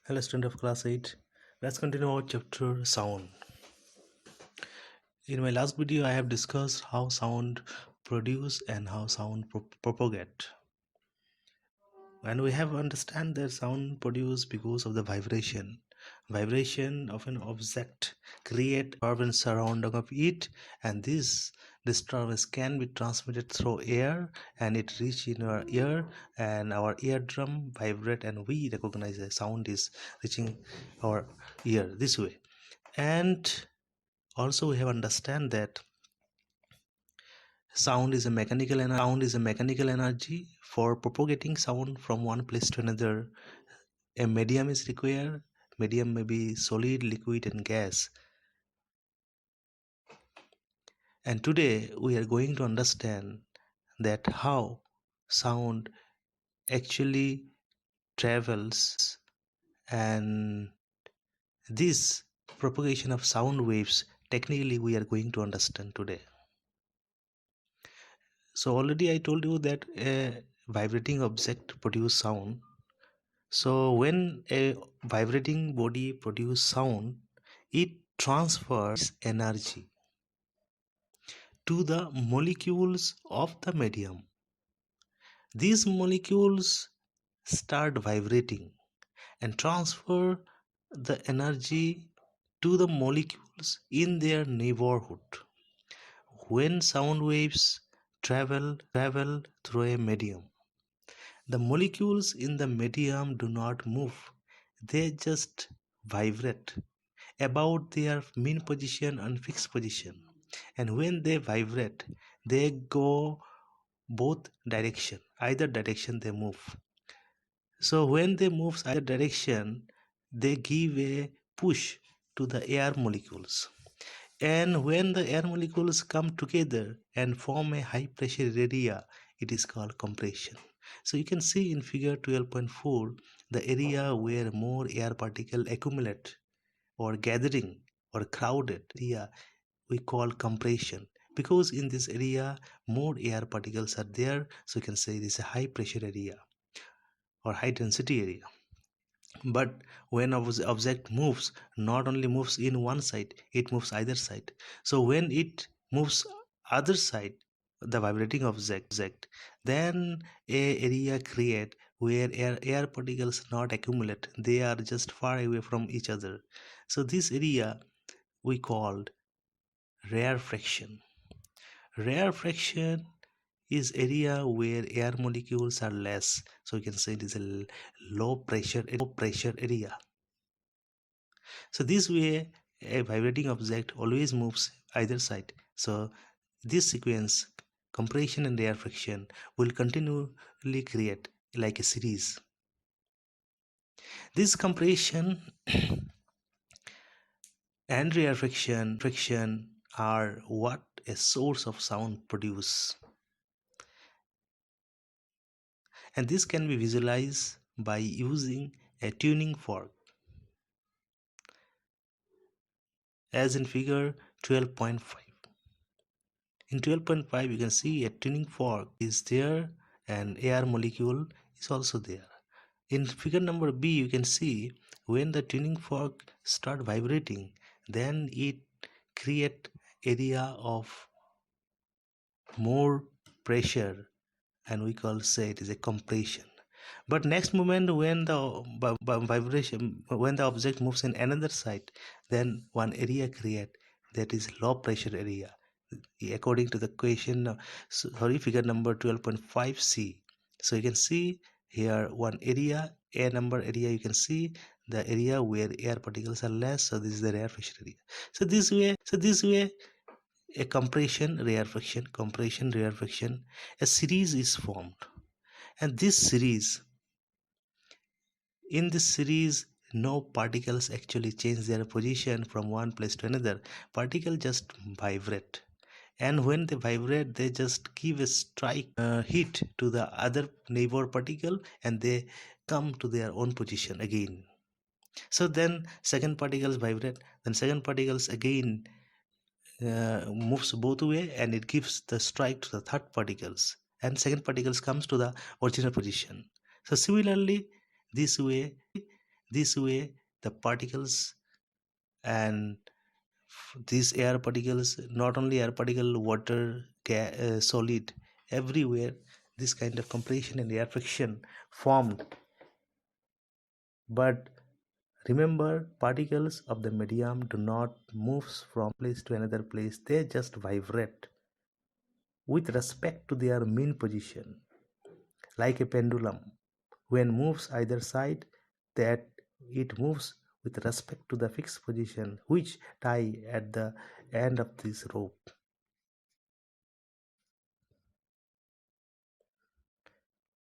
Hello, student of class 8. Let's continue our chapter sound. In my last video, I have discussed how sound produce and how sound propagate. And we have understand that sound produced because of the vibration. Vibration of an object create disturbance surrounding of it, and this disturbance can be transmitted through air, and it reach in our ear, and our eardrum vibrate, and we recognize the sound is reaching our ear this way. And also we have understand that sound is a mechanical energy. For propagating sound from one place to another, a medium is required. Medium may be solid, liquid, and gas. And today we are going to understand that how sound actually travels, and this propagation of sound waves technically we are going to understand today. So already I told you that a vibrating object produce sound. So when a vibrating body produce sound, it transfers energy to the molecules of the medium. These molecules start vibrating and transfer the energy to the molecules in their neighborhood. When sound waves travel through a medium, the molecules in the medium do not move, they just vibrate about their mean position and fixed position. And when they vibrate, they go both direction, either direction they move. So when they move either direction, they give a push to the air molecules. And when the air molecules come together and form a high pressure area, it is called compression. So you can see in figure 12.4 the area where more air particles accumulate or gathering or crowded area we call compression, because in this area more air particles are there, so you can say it is a high pressure area or high density area. But when object moves, not only moves in one side, it moves either side. So when it moves other side, the vibrating object, then a area create where air particles not accumulate, they are just far away from each other. So this area we called rarefaction. Rarefaction is area where air molecules are less, so you can say it is a low pressure area. So this way a vibrating object always moves either side. So this sequence, compression and rarefaction, will continually create like a series. This compression and rarefaction are what a source of sound produce, and this can be visualized by using a tuning fork, as in figure 12.5. In 12.5 you can see a tuning fork is there and air molecule is also there. In figure number B you can see when the tuning fork start vibrating, then it create area of more pressure, and we call say it is a compression. But next moment when the vibration, when the object moves in another side, then one area create, that is low pressure area, according to the question figure number 12.5c. So you can see here one area, a number area, you can see the area where air particles are less, so this is the rarefaction area. So this way a compression rarefaction, a series is formed, and in this series no particles actually change their position from one place to another. Particles just vibrate, and when they vibrate they just give a strike hit to the other neighbor particle, and they come to their own position again. So then second particles vibrate, then second particles again moves both way, and it gives the strike to the third particles, and second particles comes to the original position. So similarly this way This way, the particles and these air particles, not only air particle, water, solid, everywhere, this kind of compression and air friction formed. But remember, particles of the medium do not move from place to another place, they just vibrate with respect to their mean position, like a pendulum. When moves either side, that it moves with respect to the fixed position which tie at the end of this rope.